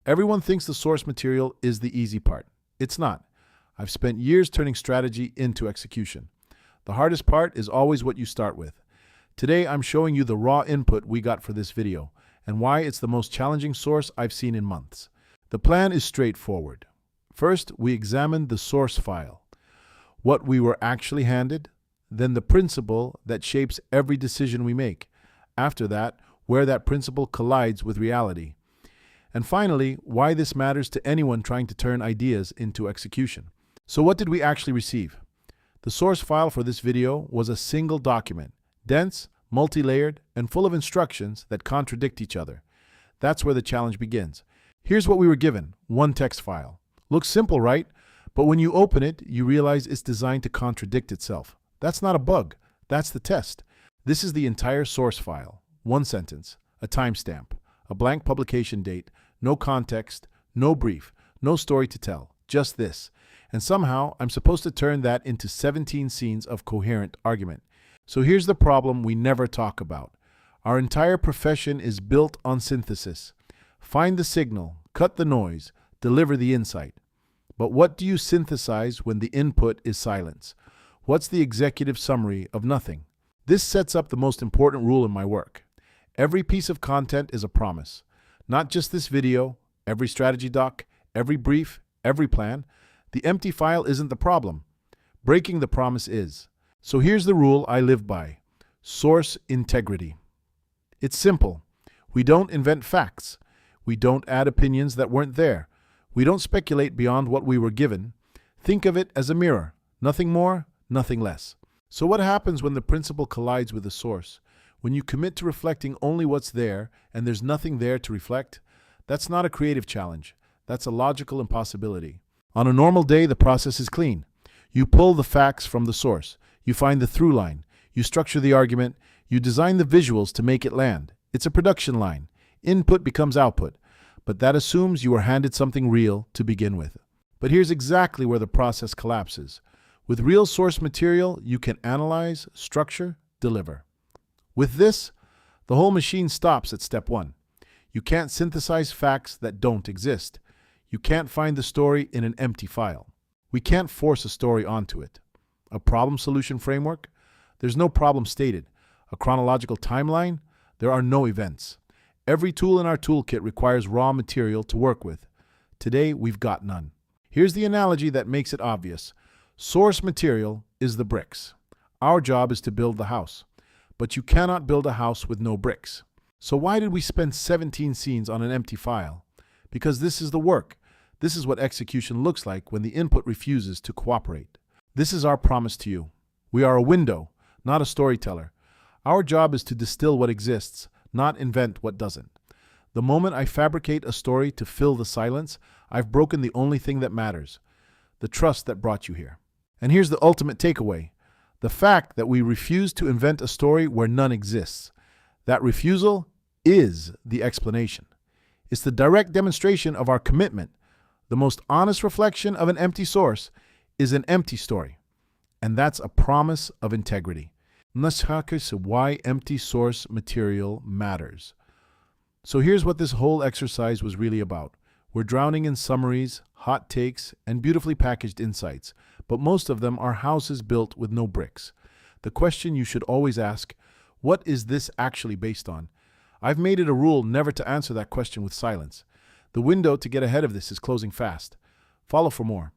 Everyone thinks the source material is the easy part. It's not. I've spent years turning strategy into execution. The hardest part is always what you start with. Today, I'm showing you the raw input we got for this video and why it's the most challenging source I've seen in months. The plan is straightforward. First, we examined the source file, what we were actually handed, then the principle that shapes every decision we make. After that, where that principle collides with reality. And finally, why this matters to anyone trying to turn ideas into execution. So what did we actually receive? The source file for this video was a single document, dense, multi-layered, and full of instructions that contradict each other. That's where the challenge begins. Here's what we were given, one text file. Looks simple, right? But when you open it, you realize it's designed to contradict itself. That's not a bug. That's the test. This is the entire source file. One sentence, a timestamp, a blank publication date, no context, no brief, no story to tell, just this. And somehow, I'm supposed to turn that into 17 scenes of coherent argument. So here's the problem we never talk about. Our entire profession is built on synthesis. Find the signal, cut the noise, deliver the insight. But what do you synthesize when the input is silence? What's the executive summary of nothing? This sets up the most important rule in my work. Every piece of content is a promise. Not just this video, every strategy doc, every brief, every plan. The empty file isn't the problem. Breaking the promise is. So here's the rule I live by. Source integrity. It's simple. We don't invent facts. We don't add opinions that weren't there. We don't speculate beyond what we were given. Think of it as a mirror. Nothing more, nothing less. So what happens when the principle collides with the source? When you commit to reflecting only what's there and there's nothing there to reflect? That's not a creative challenge. That's a logical impossibility. On a normal day, the process is clean. You pull the facts from the source. You find the through line. You structure the argument. You design the visuals to make it land. It's a production line. Input becomes output. But that assumes you were handed something real to begin with. But here's exactly where the process collapses. With real source material, you can analyze, structure, deliver. With this, the whole machine stops at step one. You can't synthesize facts that don't exist. You can't find the story in an empty file. We can't force a story onto it. A problem-solution framework? There's no problem stated. A chronological timeline? There are no events. Every tool in our toolkit requires raw material to work with. Today, we've got none. Here's the analogy that makes it obvious. Source material is the bricks. Our job is to build the house. But you cannot build a house with no bricks. So why did we spend 17 scenes on an empty file? Because this is the work. This is what execution looks like when the input refuses to cooperate. This is our promise to you. We are a window, not a storyteller. Our job is to distill what exists, not invent what doesn't. The moment I fabricate a story to fill the silence, I've broken the only thing that matters, the trust that brought you here. And here's the ultimate takeaway. The fact that we refuse to invent a story where none exists. That refusal is the explanation. It's the direct demonstration of our commitment. The most honest reflection of an empty source is an empty story. And that's a promise of integrity. Let's talk about why empty source material matters. So here's what this whole exercise was really about. We're drowning in summaries, hot takes, and beautifully packaged insights, but most of them are houses built with no bricks. The question you should always ask, what is this actually based on? I've made it a rule never to answer that question with silence. The window to get ahead of this is closing fast. Follow for more.